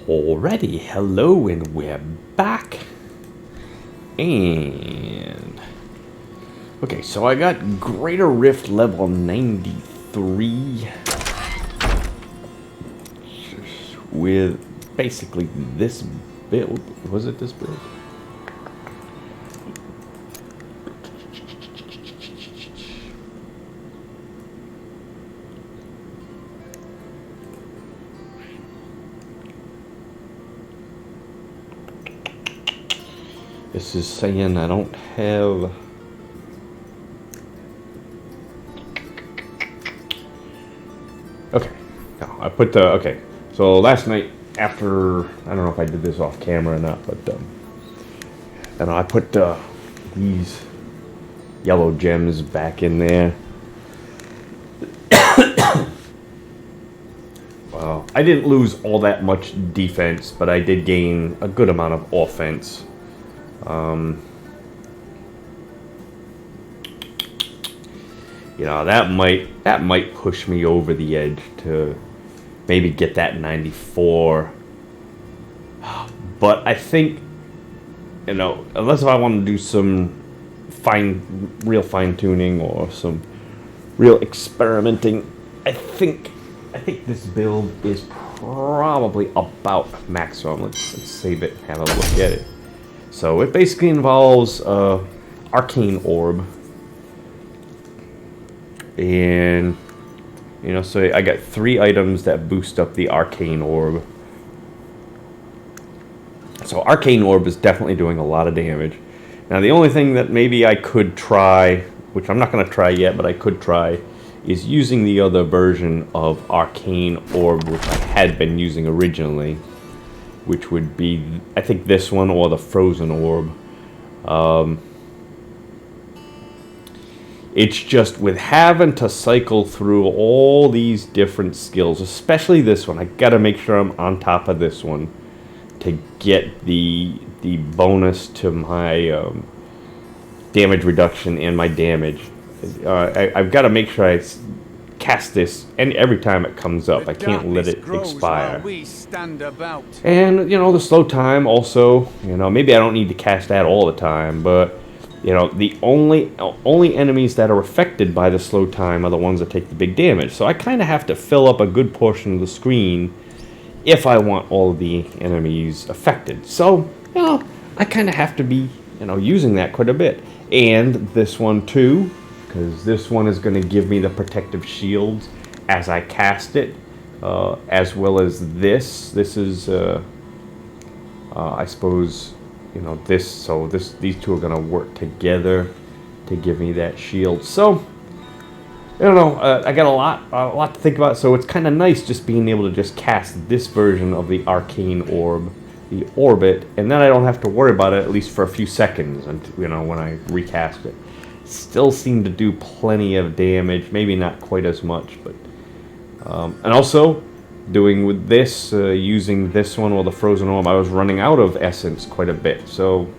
Alrighty, hello, and we're back. And okay, so I got Greater Rift level 93 with basically this build. Was it this build? This is saying I don't have... Okay. No, I put the... Okay. So last night after... I don't know if I did this off camera or not, but... I put these yellow gems back in there. Well, I didn't lose all that much defense, but I did gain a good amount of offense. You know, that might push me over the edge to maybe get that 94. But I think, you know, unless if I want to do some real fine tuning or some real experimenting, I think this build is probably about maximum. Let's save it and have a look at it. So it basically involves arcane orb, and you know, so I got 3 items that boost up the arcane orb. So arcane orb is definitely doing a lot of damage. Now the only thing that maybe I could try, which I'm not going to try yet, but I could try, is using the other version of arcane orb, which I had been using originally, which would be, I think, this one or the frozen orb. It's just with having to cycle through all these different skills, especially this one. I gotta make sure I'm on top of this one to get the bonus to my damage reduction and my damage. I've got to make sure I cast this, and every time it comes up, I can't let it expire. And, you know, the slow time also, you know, maybe I don't need to cast that all the time, but, you know, the only enemies that are affected by the slow time are the ones that take the big damage. So I kind of have to fill up a good portion of the screen if I want all of the enemies affected. So, you know, I kind of have to be, you know, using that quite a bit. And this one too, because this one is going to give me the protective shields as I cast it, as well as this. This is, I suppose, you know, this. So these two are going to work together to give me that shield. So, I don't know. I got a lot to think about. So it's kind of nice just being able to just cast this version of the arcane orb, the orbit, and then I don't have to worry about it at least for a few seconds. Until, you know, when I recast it. Still seem to do plenty of damage, maybe not quite as much, but and also doing with this, using this one or the frozen orb, I was running out of essence quite a bit, so,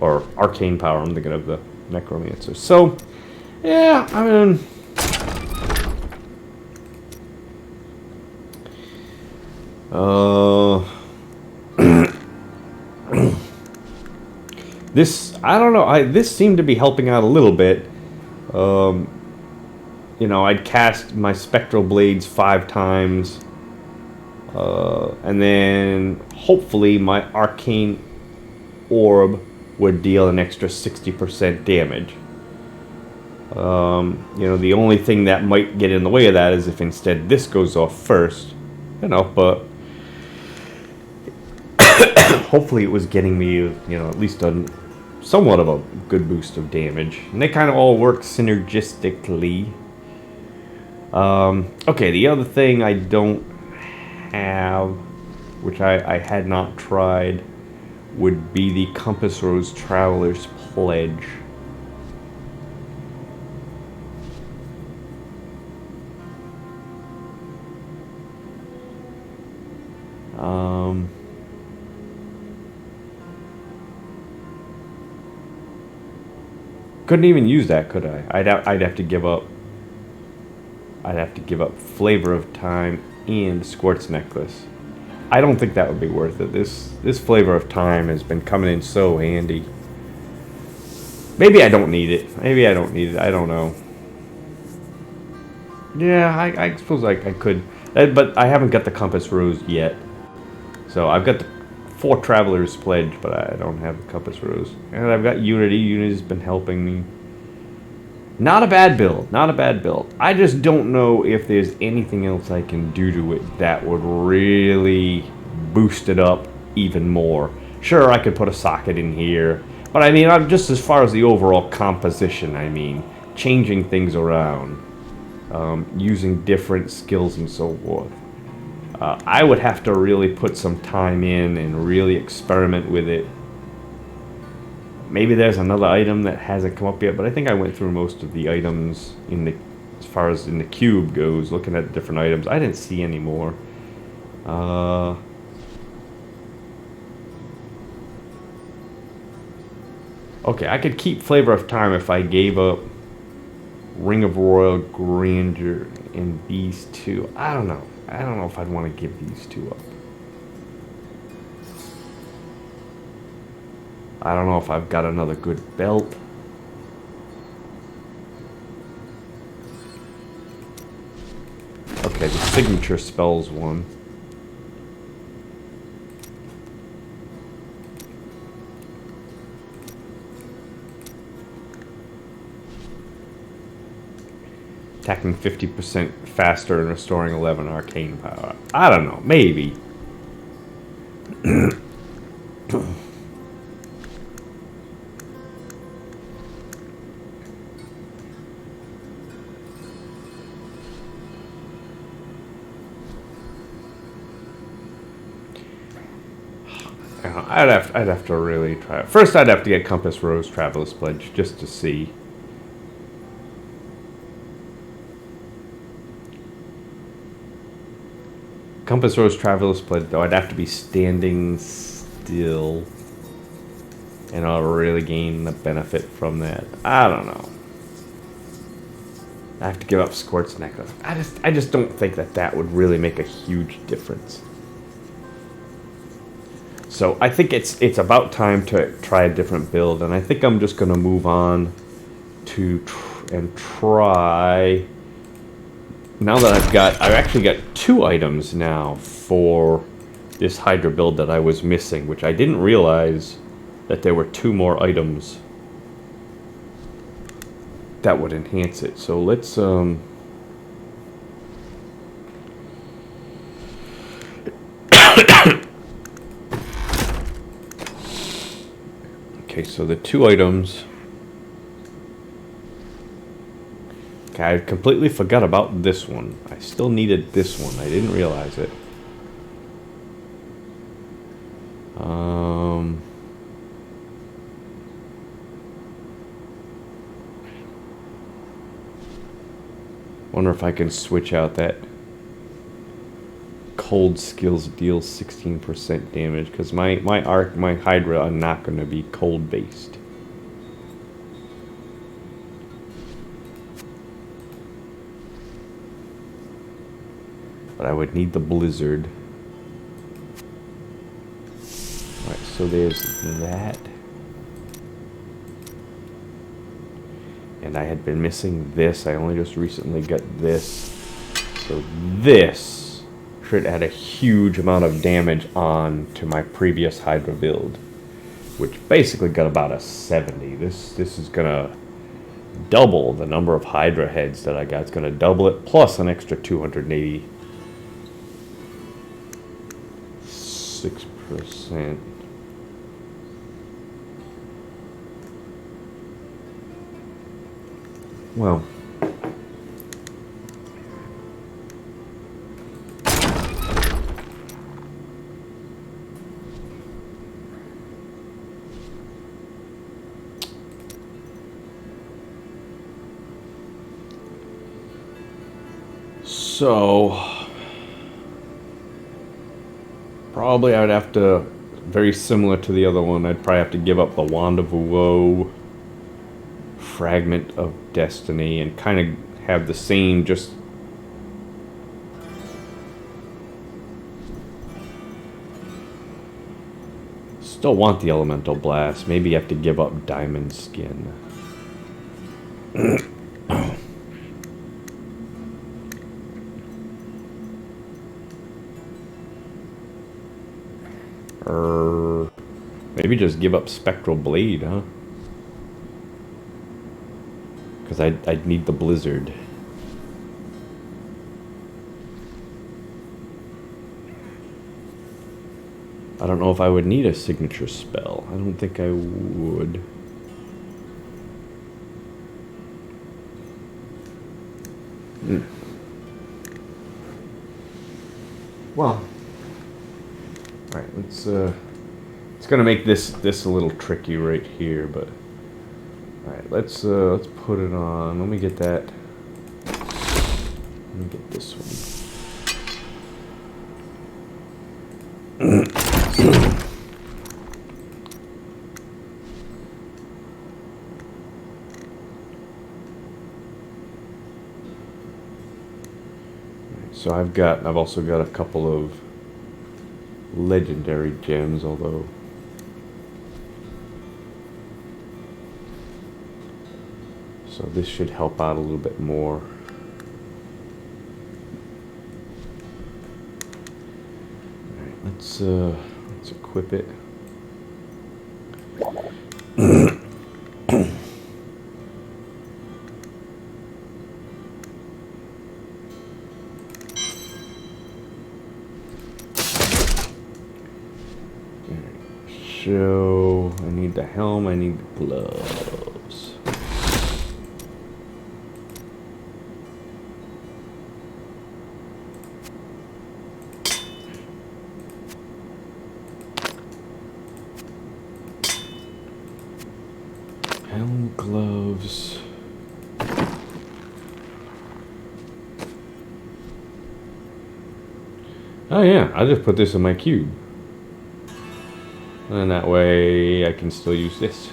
or arcane power, I'm thinking of the necromancer. So yeah, I mean, this, I don't know, this seemed to be helping out a little bit. You know, I'd cast my spectral blades 5 times, and then hopefully my arcane orb would deal an extra 60% damage. You know, the only thing that might get in the way of that is if instead this goes off first, you know, but hopefully it was getting me, you know, at least somewhat of a good boost of damage. And they kind of all work synergistically. Okay, the other thing I don't have, which I had not tried, would be the Compass Rose Traveler's Pledge. Couldn't even use that, could I? I'd have to give up. I'd have to give up Flavor of Time and Squirt's Necklace. I don't think that would be worth it. This flavor of time has been coming in so handy. Maybe I don't need it. Maybe I don't need it. I don't know. Yeah, I suppose I could. But I haven't got the Compass Rose yet. So I've got the 4 Travelers Pledge, but I don't have the Compass Rose. And I've got Unity. Unity's been helping me. Not a bad build. Not a bad build. I just don't know if there's anything else I can do to it that would really boost it up even more. Sure, I could put a socket in here. But I mean, I'm just as far as the overall composition, I mean, changing things around. Using different skills and so forth. I would have to really put some time in and really experiment with it. Maybe there's another item that hasn't come up yet, but I think I went through most of the items in the, as far as in the cube goes, looking at different items. I didn't see any more. Okay, I could keep Flavor of Time if I gave up Ring of Royal Grandeur and these 2. I don't know. I don't know if I'd want to give these 2 up. I don't know if I've got another good belt. Okay, the signature spells one. Attacking 50% faster and restoring 11 arcane power. I don't know, maybe. I'd have to really try it. First, I'd have to get Compass Rose Traveler's Pledge just to see. Compass Rose Traveler's Pledge, though, I'd have to be standing still, and I'll really gain the benefit from that. I don't know. I have to give up Squirt's Necklace. I just don't think that would really make a huge difference. So I think it's about time to try a different build, and I think I'm just going to move on to try. Now that I've actually got 2 items now for this Hydra build that I was missing, which I didn't realize that there were 2 more items that would enhance it. So let's okay, so the 2 items. Okay, I completely forgot about this one. I still needed this one. I didn't realize it. Wonder if I can switch out that cold skills deals 16% damage, because my Hydra are not going to be cold based. But I would need the blizzard. Alright, so there's that. And I had been missing this. I only just recently got this. So this should add a huge amount of damage on to my previous Hydra build, which basically got about a 70. This is gonna double the number of Hydra heads that I got. It's gonna double it plus an extra 286%. Well, so probably I'd have to, very similar to the other one, I'd probably have to give up the Wand of Woe, Fragment of Destiny, and kind of have the same, just Still want the elemental blast. Maybe you have to give up diamond skin. Or maybe just give up spectral blade, huh? Because I'd need the blizzard. I don't know if I would need a signature spell. I don't think I would. Well, all right. Let's. It's gonna make this a little tricky right here, but all right. Let's put it on. Let me get that. Let me get this one. So I've also got a couple of legendary gems, although so this should help out a little bit more. All right, let's equip it. So I need the helm, I need the gloves. Helm, gloves. Oh yeah, I just put this in my cube. And that way I can still use this.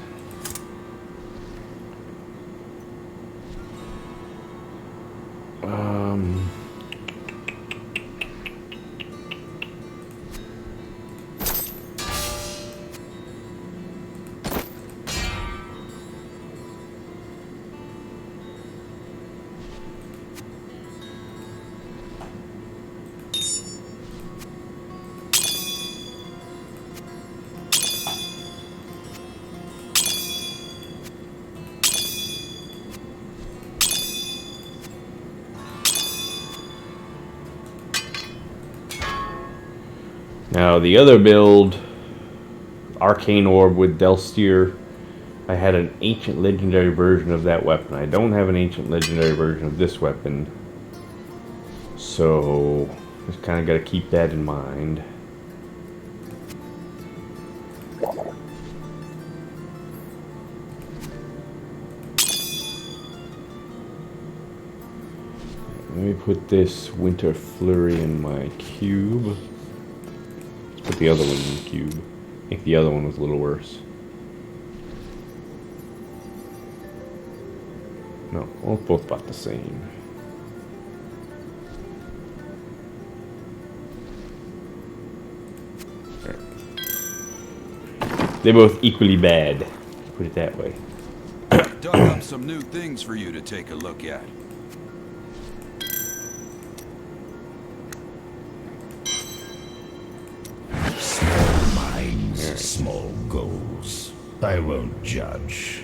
Now the other build, Arcane Orb with Delsteer, I had an ancient legendary version of that weapon. I don't have an ancient legendary version of this weapon. So just kind of got to keep that in mind. Let me put this Winter Flurry in my cube. Put the other one in the cube. I think the other one was a little worse. No, well, both about the same. Right. They're both equally bad. Put it that way. Dug up some new things for you to take a look at. Small goals. I won't judge.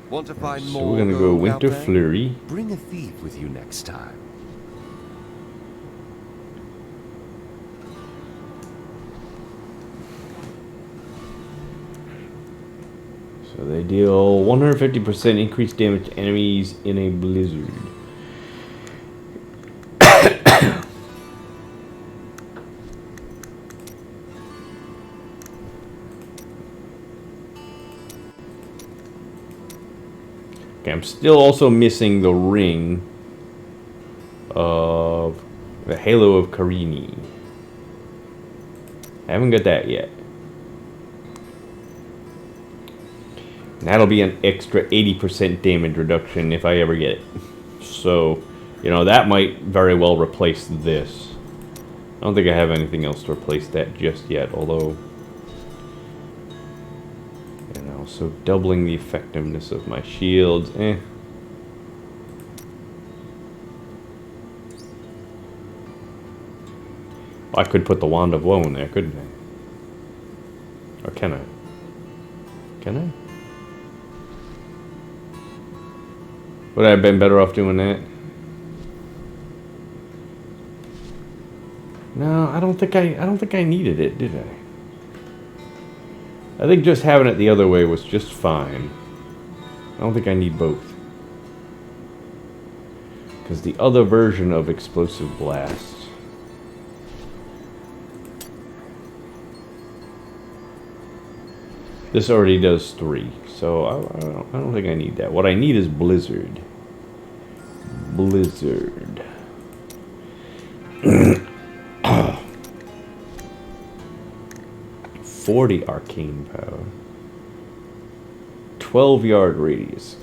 Want to find So more? we're gonna go Winter Flurry. Bring a thief with you next time. So they deal 150% increased damage to enemies in a blizzard. Okay, I'm still also missing the ring of the Halo of Karini. I haven't got that yet. And that'll be an extra 80% damage reduction if I ever get it. So, you know, that might very well replace this. I don't think I have anything else to replace that just yet, although... You know, so doubling the effectiveness of my shields, I could put the Wand of Woe in there, couldn't I? Or can I? Can I? Would I have been better off doing that? No, I don't think I needed it, did I? I think just having it the other way was just fine. I don't think I need both. Because the other version of Explosive Blast... This already does 3, so I don't think I need that. What I need is Blizzard. Blizzard. 40 arcane power. 12-yard radius.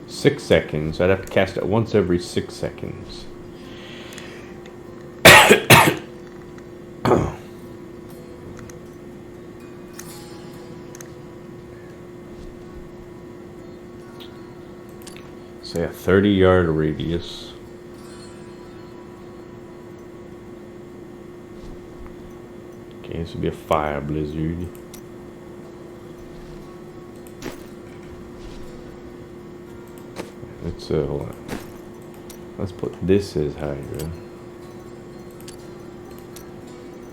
6 seconds. I'd have to cast it once every 6 seconds. Say a 30-yard radius. Okay, this would be a fire blizzard. Let's hold on. Let's put this as Hydra.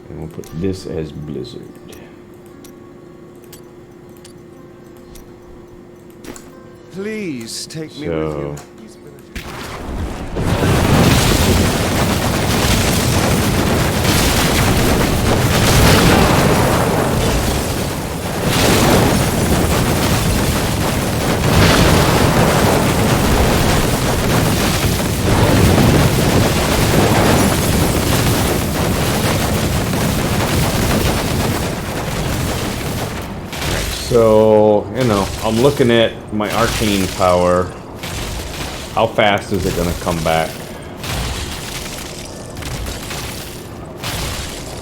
And we'll put this as Blizzard. Please take me with you. So, you know, I'm looking at my arcane power. How fast is it going to come back?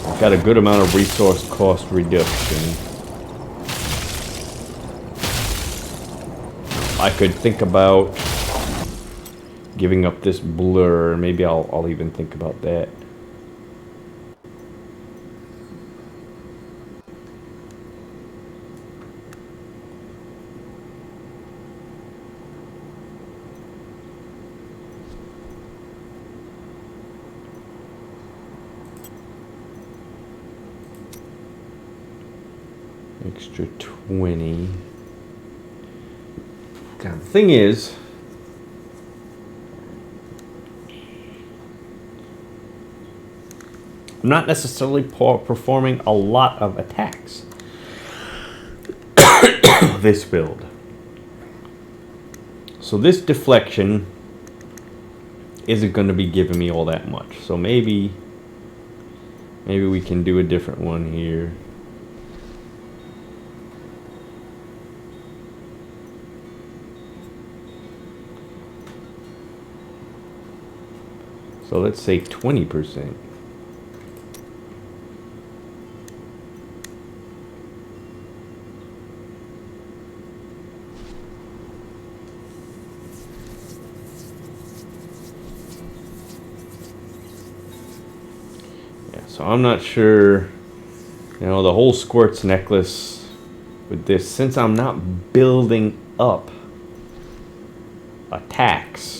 I've got a good amount of resource cost reduction. I could think about giving up this blur. Maybe I'll even think about that. Extra 20. God, the thing is, I'm not necessarily performing a lot of attacks this build. So this deflection isn't going to be giving me all that much. So maybe we can do a different one here. So let's say 20%. Yeah, so I'm not sure, you know, the whole Squirts necklace with this, since I'm not building up attacks,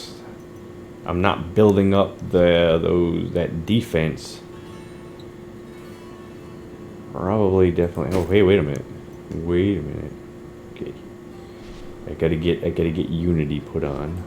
I'm not building up that defense. Probably, definitely. Oh, hey, wait a minute. Wait a minute. Okay, I gotta get Unity put on.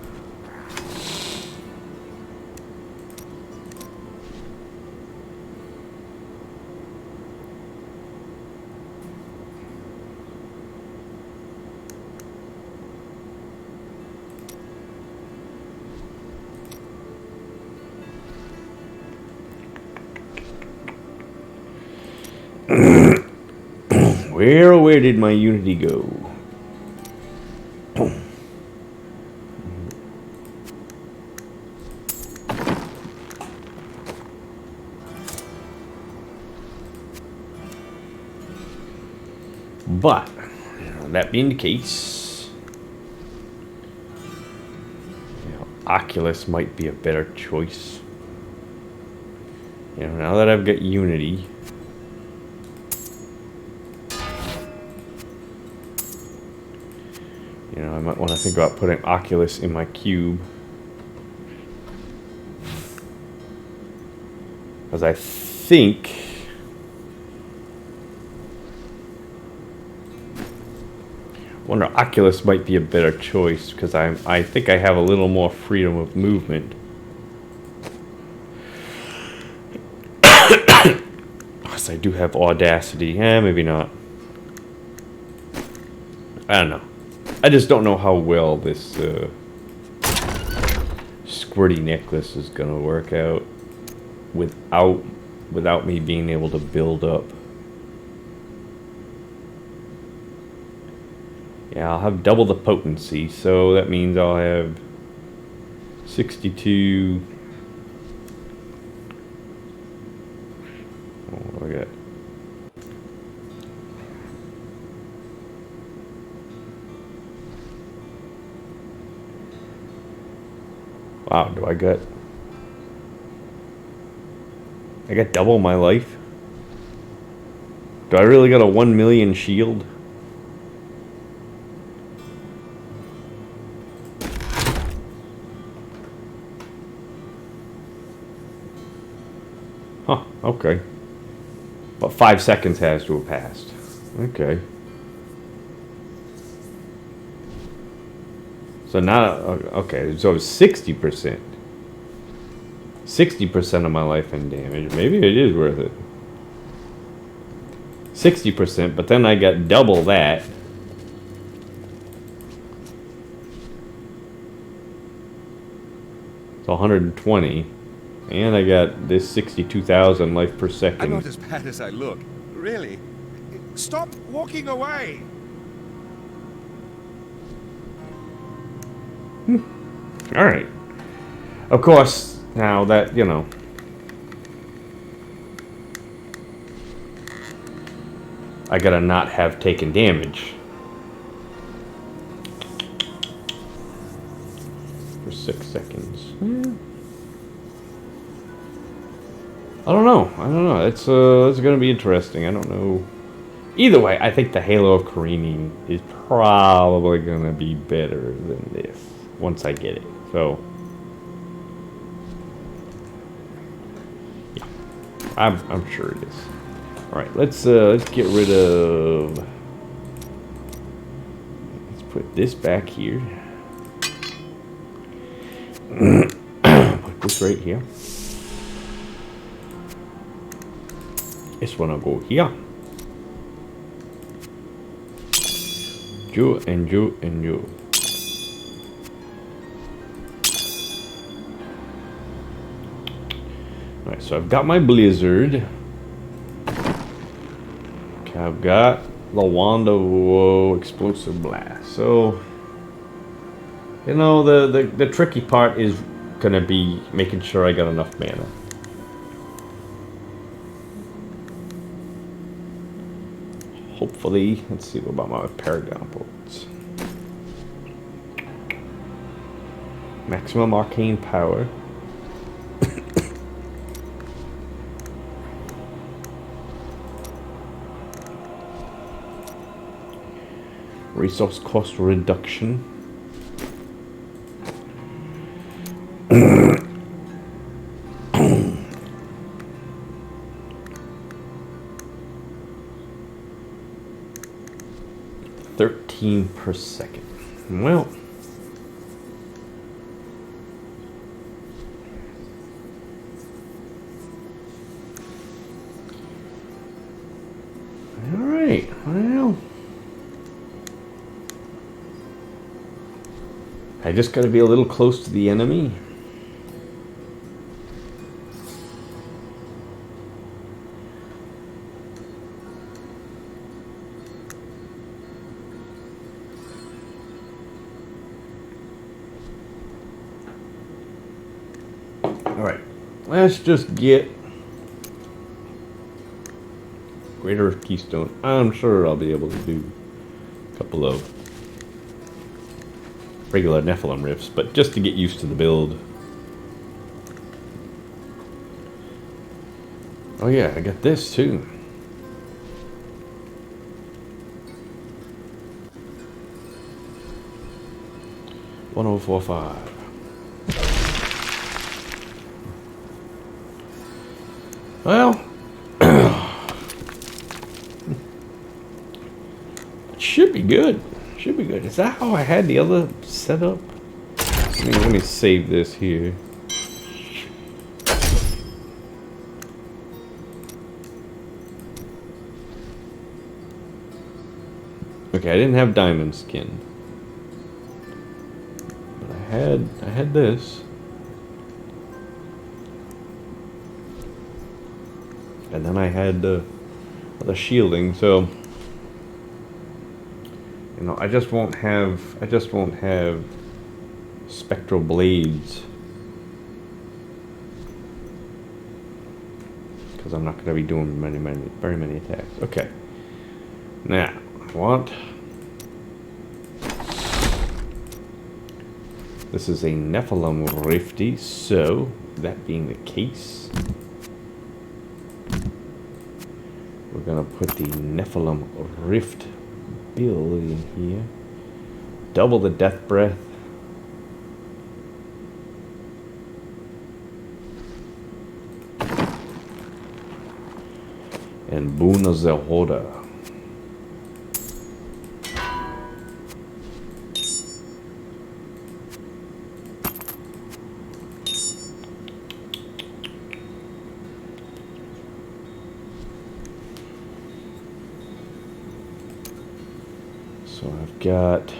Where did my Unity go? But, that being the case, Oculus might be a better choice. Now that I've got Unity, I might want to think about putting Oculus in my cube. Because I think Oculus might be a better choice because I think I have a little more freedom of movement. Yes, I do have Audacity. Maybe not. I don't know. I just don't know how well this squirty necklace is gonna work out without me being able to build up. Yeah, I'll have double the potency, so that means I'll have 62. What do I got? Wow, I got double my life? Do I really got a 1 million shield? Huh, okay. But 5 seconds has to have passed. Okay. So now, okay, so 60%. 60% of my life in damage. Maybe it is worth it. 60%, but then I got double that. So 120. And I got this 62,000 life per second. I'm not as bad as I look. Really. Stop walking away! Alright. Of course, now that, I gotta not have taken damage. For 6 seconds. I don't know. It's gonna be interesting. I don't know. Either way, I think the Halo of Careening is probably gonna be better than this once I get it. So yeah, I'm sure it is. All right, let's get rid of. Let's put this back here. Put this right here. This one will go here. Joe and Joe and Joe. Alright, so I've got my Blizzard. Okay, I've got the Wand of Explosive Blast. So, the tricky part is gonna be making sure I got enough mana. Hopefully, let's see what about my Paragon bolts. Maximum arcane power. Resource cost reduction. Per second. Well, all right. Well, I just got to be a little close to the enemy. Alright, let's just get Greater Keystone. I'm sure I'll be able to do a couple of regular Nephilim rifts, but just to get used to the build. Oh yeah, I got this too. $1045. Well, it should be good. Should be good. Is that how I had the other setup? Let me save this here. Okay, I didn't have diamond skin, but I had this, and then I had the shielding. So you know, I just won't have spectral blades because I'm not going to be doing very many attacks. Okay, now I want. This is a Nephilim Rifty, so that being the case, we're gonna put the Nephilim Rift build in here. Double the death breath. And Buna Zehoda. So I've got,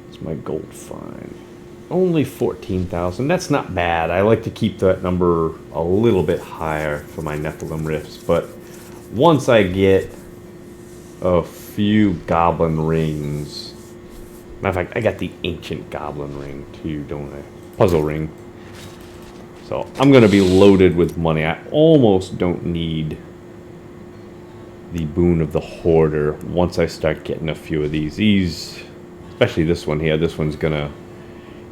it's my gold find. Only 14,000. That's not bad. I like to keep that number a little bit higher for my Nephilim rifts, but once I get a few goblin rings, matter of fact, I got the ancient goblin ring too, don't I? Puzzle ring. So I'm gonna be loaded with money. I almost don't need the boon of the hoarder once I start getting a few of these. These, especially this one here, this one's gonna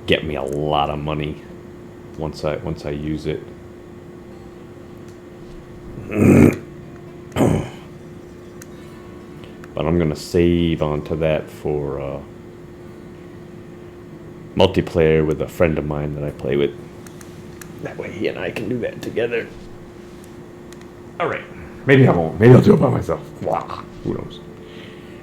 get me a lot of money once I use it. But I'm gonna save onto that for multiplayer with a friend of mine that I play with. That way he and I can do that together. Alright. Maybe I won't. Maybe I'll do it by myself. Blah. Who knows?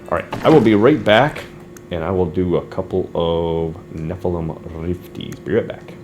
Alright, I will be right back, and I will do a couple of Nephilim Rifties. Be right back.